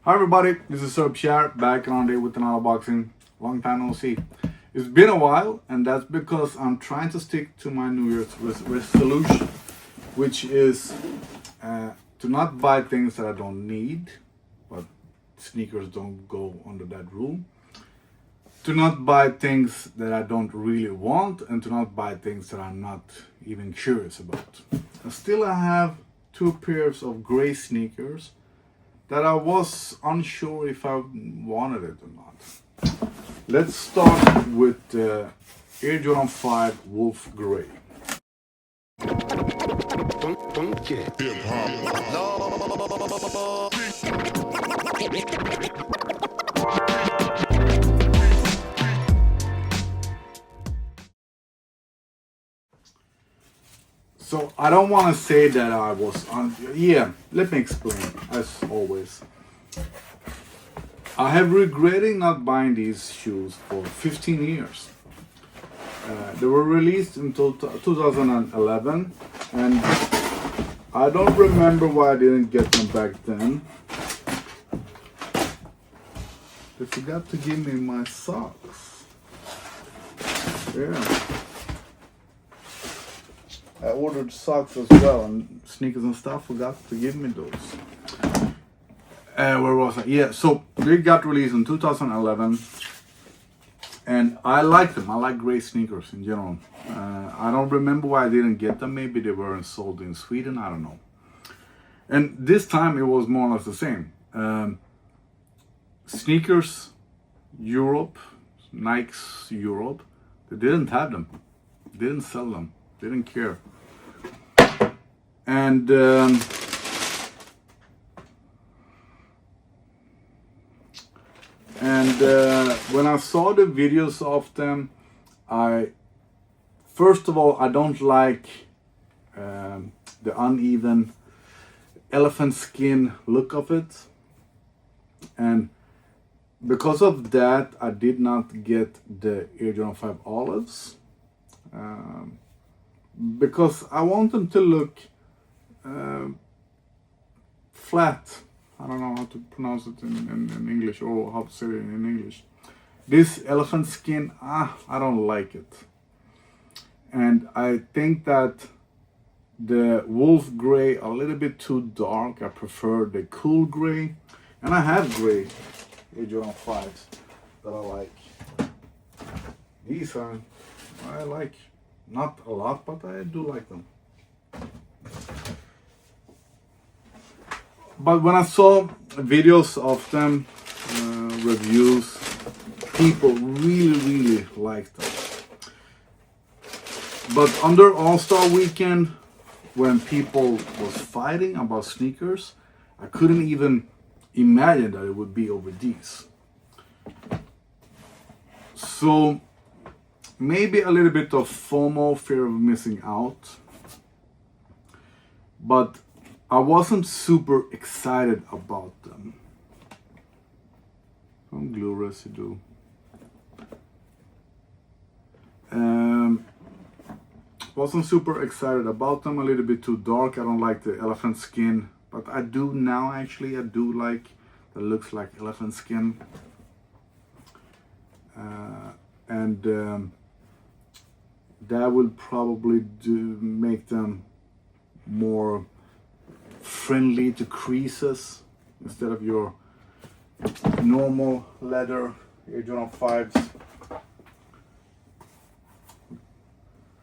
Hi everybody, this is Sir Pierre back on day with another boxing. Long time no see. It's been a while, and that's because I'm trying to stick to my New Year's resolution, which is to not buy things that I don't need, but sneakers don't go under that rule. To not buy things that I don't really want, and to not buy things that I'm not even curious about. And still, I have two pairs of gray sneakers that I was unsure if I wanted it or not. Let's start with the Air Jordan 5 Wolf Grey. Don't get hip So I don't want to say that I was let me explain as always. I have regretted not buying these shoes for 15 years. They were released in 2011, and I don't remember why I didn't get them back then. They forgot to give me my socks. Yeah. I ordered socks as well, and sneakers and stuff forgot to give me those. Where was I? Yeah, so they got released in 2011, and I like them. I like gray sneakers in general. I don't remember why I didn't get them. Maybe they weren't sold in Sweden. I don't know. And this time it was more or less the same. Sneakers Europe, Nike's Europe, they didn't have them. They didn't sell them. They didn't care. And when I saw the videos of them, first of all, I don't like the uneven elephant skin look of it, and because of that, I did not get the Air Jordan 5 Olives, because I want them to look flat. I don't know how to pronounce it in English, or how to say it in English. This elephant skin, I don't like it. And I think that the wolf gray a little bit too dark. I prefer the cool gray. And I have gray Air Jordan 5s that I like. These I like. Not a lot, but I do like them. But when I saw videos of them, reviews, people really liked them. But under All-Star Weekend, when people was fighting about sneakers, I couldn't even imagine that it would be over these. So maybe a little bit of FOMO, fear of missing out. But I wasn't super excited about them. Some glue residue. Wasn't super excited about them. A little bit too dark. I don't like the elephant skin, but I do now. Actually, I do like that. Looks like elephant skin, and that will probably make them more friendly to creases instead of your normal leather Air Jordan 5s.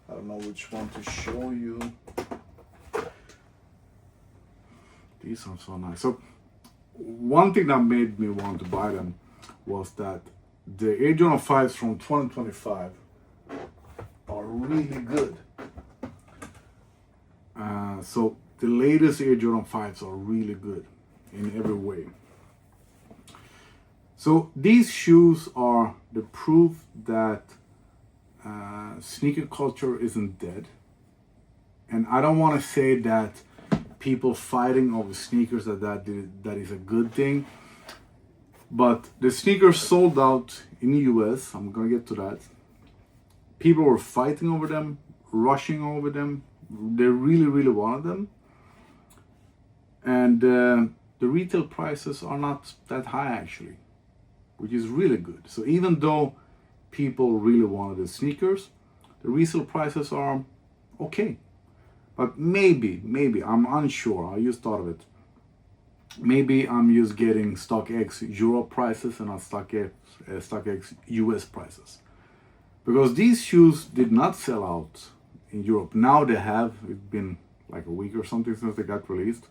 I don't know which one to show you. These are so nice. So one thing that made me want to buy them was that the Air Jordan 5s from 2025 are really good. So the latest Air Jordan 5s are really good in every way. So these shoes are the proof that sneaker culture isn't dead. And I don't want to say that people fighting over sneakers that is a good thing. But the sneakers sold out in the US. I'm gonna get to that. People were fighting over them, rushing over them. They really wanted them. And the retail prices are not that high actually, which is really good. So even though people really wanted the sneakers, the resale prices are okay. But maybe, I'm unsure, I just thought of it. Maybe I'm just getting StockX Europe prices and not StockX US prices. Because these shoes did not sell out in Europe. Now they have. It's been like a week or something since they got released.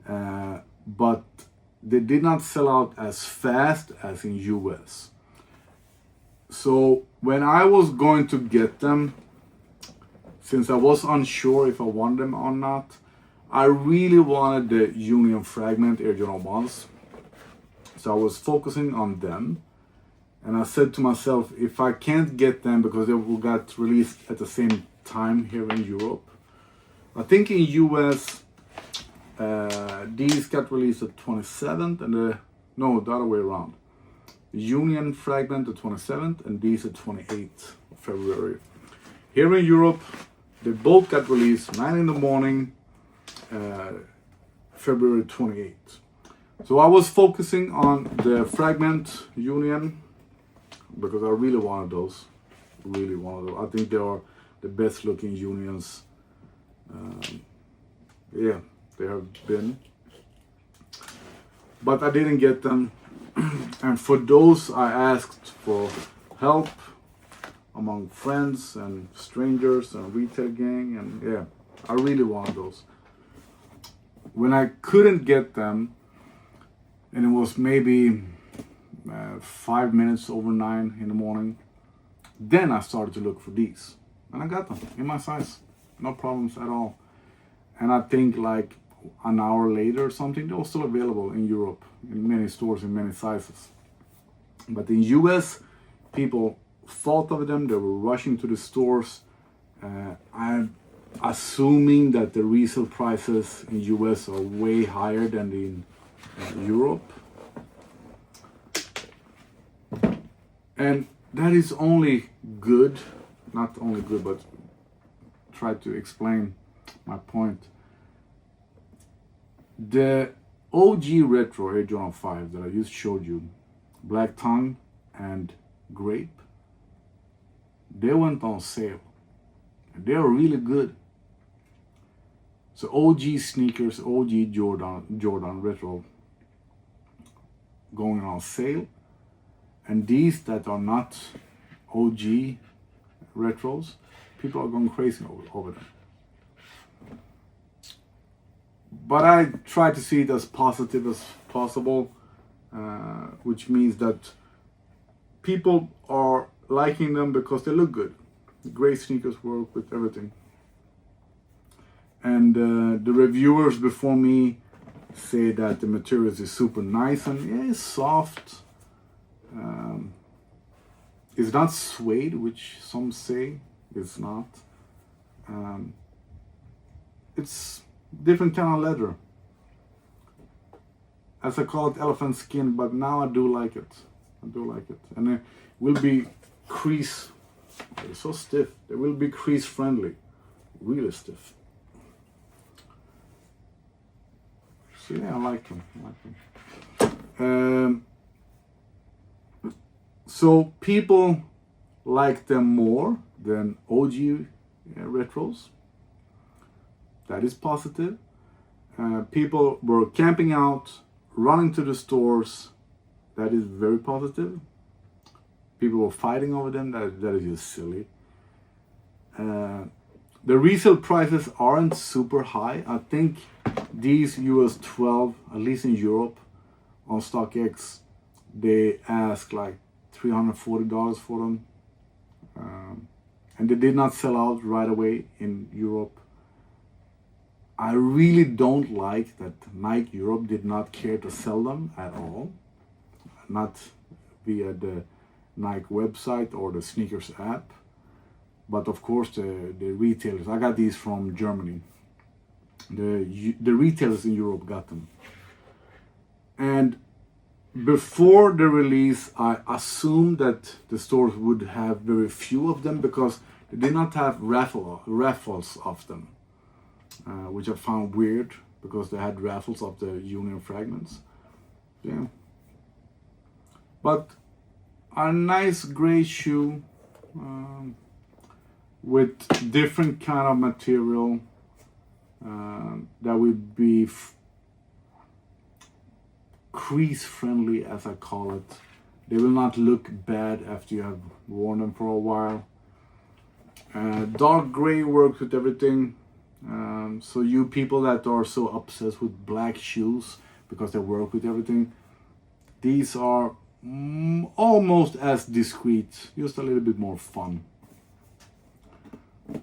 But they did not sell out as fast as in US. So when I was going to get them, since I was unsure if I wanted them or not, I really wanted the Union Fragment Air Jordan 1s. So I was focusing on them. And I said to myself, if I can't get them because they got released at the same time here in Europe, I think in US, these got released the 27th and the other way around. The Union Fragment the 27th and these the 28th of February. Here in Europe, they both got released 9 in the morning, February 28th. So I was focusing on the Fragment Union because I really wanted those. I think they are the best looking Unions. They have been. But I didn't get them. And for those, I asked for help among friends and strangers and retail gang. And I really wanted those. When I couldn't get them, and it was maybe 5 minutes over 9 in the morning, then I started to look for these. And I got them in my size. No problems at all. And I think like an hour later or something, they were still available in Europe, in many stores, in many sizes. But in US, people thought of them, they were rushing to the stores. I'm assuming that the resale prices in US are way higher than in Europe. And that is only good, not only good, but try to explain my point. The OG Retro Air Jordan 5 that I just showed you, Black Tongue and Grape, they went on sale. And they are really good. So OG sneakers, OG Jordan Retro going on sale. And these that are not OG retros, people are going crazy over them. But I try to see it as positive as possible, which means that people are liking them because they look good. Great sneakers work with everything. And the reviewers before me say that the materials is super nice and it's soft. It's not suede, which some say it's not. It's different kind of leather. As I call it, elephant skin, but now I do like it. And it will be crease. It's so stiff. It will be crease friendly. Really stiff. So yeah, I like them. So people like them more than OG retros. That is positive. People were camping out, running to the stores. That is very positive. People were fighting over them. That is just silly. The resale prices aren't super high. I think these US 12, at least in Europe, on StockX, they ask like $340 for them. And they did not sell out right away in Europe. I really don't like that Nike Europe did not care to sell them at all. Not via the Nike website or the sneakers app. But of course the retailers, I got these from Germany. The retailers in Europe got them. And before the release, I assumed that the stores would have very few of them because they did not have raffles of them, which I found weird. because they had raffles of the Union fragments. Yeah. But a nice gray shoe with different kind of material that would be crease friendly, as I call it. They will not look bad after you have worn them for a while. Dark gray works with everything. So you people that are so obsessed with black shoes because they work with everything, these are almost as discreet, just a little bit more fun.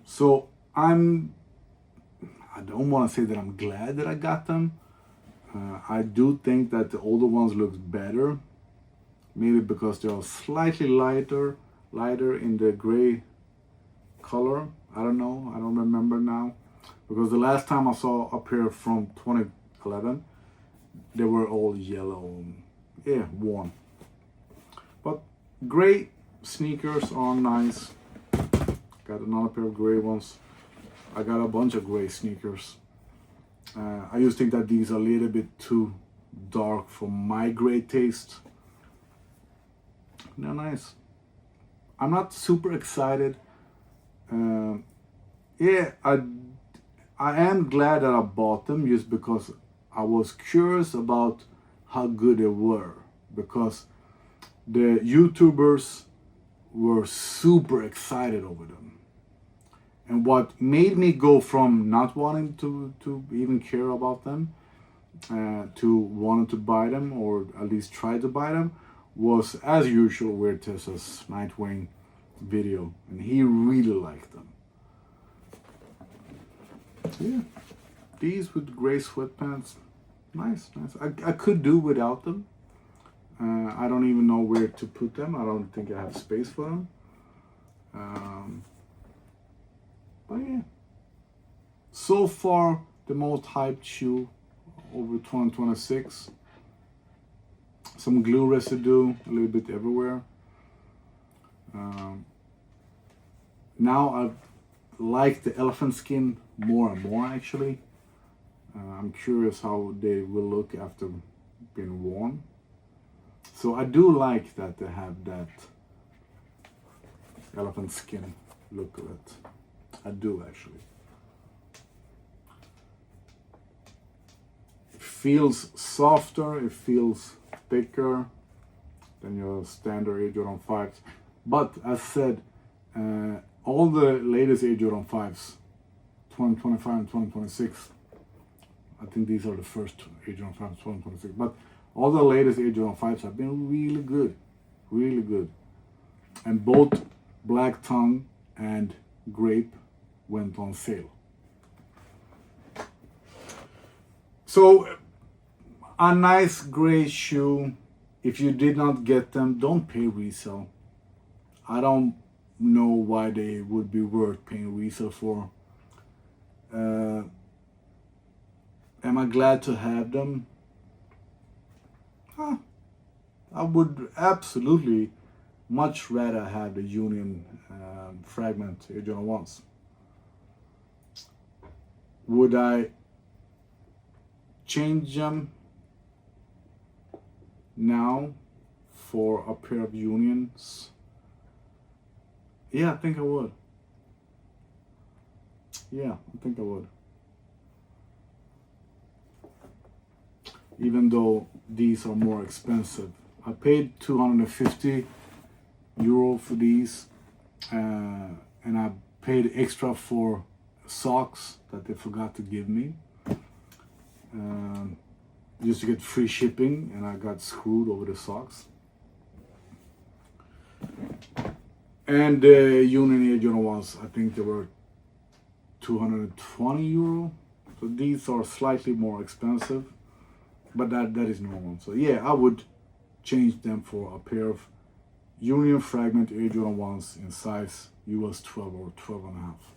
So I don't want to say that I'm glad that I got them. I do think that the older ones look better, maybe because they are slightly lighter in the gray color. I don't know, I don't remember now, because the last time I saw a pair from 2011, they were all yellow, yeah, worn. But gray sneakers are nice. Got another pair of gray ones. I got a bunch of gray sneakers. I just think that these are a little bit too dark for my gray taste. They're nice. I'm not super excited. Yeah, I am glad that I bought them just because I was curious about how good they were, because the YouTubers were super excited over them. And what made me go from not wanting to even care about them to wanting to buy them, or at least try to buy them, was, as usual, Weird Tessa's Nightwing video, and he really liked them. Yeah, these with gray sweatpants, nice. I could do without them. I don't even know where to put them. I don't think I have space for them. But yeah, so far the most hyped shoe over 2026. Some glue residue a little bit everywhere. Now I like the elephant skin more and more, actually. I'm curious how they will look after being worn. So I do like that they have that elephant skin look of it. I do, actually. It feels softer, it feels thicker than your standard Air Jordan 5s. But as said, all the latest Air Jordan 5s, 2025 and 2026, I think these are the first Air Jordan 5s, 2026, but all the latest Air Jordan 5s have been really good, really good. And both Black Tongue and Grape went on sale. So a nice gray shoe. If you did not get them, don't pay resale. I don't know why they would be worth paying resale for. Am I glad to have them? I would absolutely much rather have the Union fragment Air Jordan 1s. Would I change them now for a pair of Unions? Yeah, I think I would. Yeah, I think I would. Even though these are more expensive. I paid 250 euro for these, and I paid extra for socks that they forgot to give me, just to get free shipping, and I got screwed over the socks. And the Union Air Jordan ones, I think they were 220 euro. So these are slightly more expensive, but that is normal. So yeah, I would change them for a pair of Union fragment Air Jordan 1s in size US 12 or 12 and a half.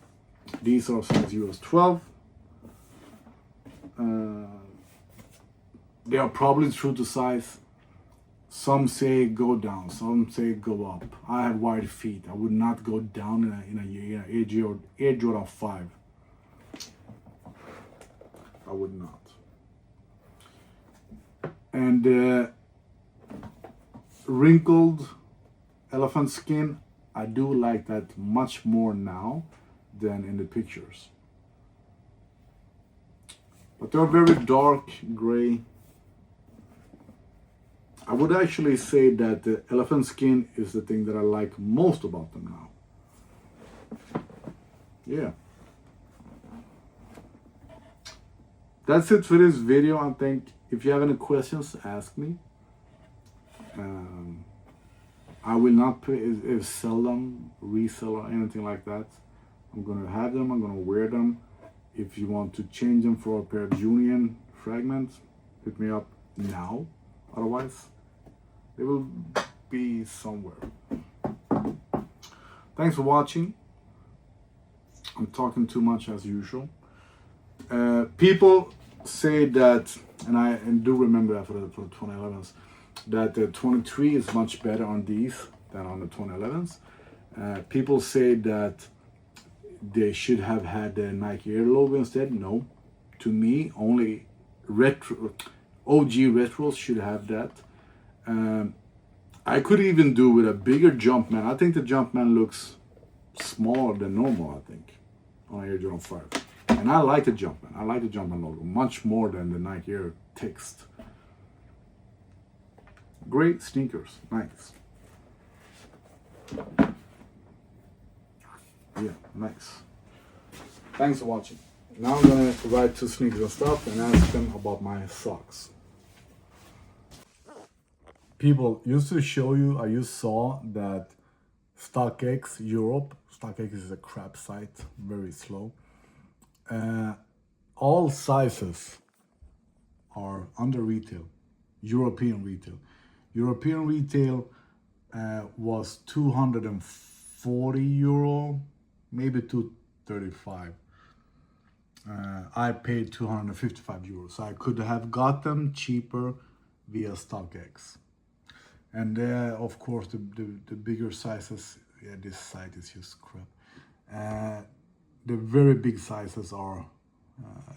These are size US 12. They are probably true to size. Some say go down, some say go up. I have wide feet. I would not go down in a Air Jordan 5. I would not. And wrinkled elephant skin, I do like that much more now than in the pictures. But they're very dark gray. I would actually say that the elephant skin is the thing that I like most about them now. Yeah. That's it for this video. I think if you have any questions, ask me. I will not sell them, resell or anything like that. I'm gonna have them, I'm gonna wear them. If you want to change them for a pair of Union fragments, hit me up now. Otherwise, they will be somewhere. Thanks for watching. I'm talking too much as usual. People say that, and I do remember that for the 2011s, that the 23 is much better on these than on the 2011s. People say that they should have had the Nike Air logo instead. No, to me, only retro, OG retros should have that. I could even do with a bigger Jumpman. I think the Jumpman looks smaller than normal, I think, on Air Jordan 5. And I like the Jumpman. I like the Jumpman logo much more than the Nike Air text. Great sneakers, nice. Yeah, nice. Thanks for watching. Now I'm gonna provide 2 sneakers and stuff and ask them about my socks. People, used to show you, you saw that StockX Europe, StockX is a crap site, very slow. All sizes are under retail, European retail. European retail was 240 euro, maybe 235. I paid 255 euros, so I could have got them cheaper via StockX. And of course, the bigger sizes, yeah, this site is just crap. The very big sizes are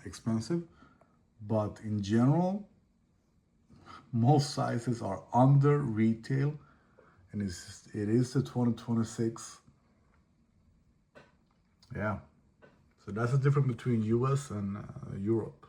expensive, but in general, most sizes are under retail, and it is the 2026. Yeah, so that's the difference between US and Europe.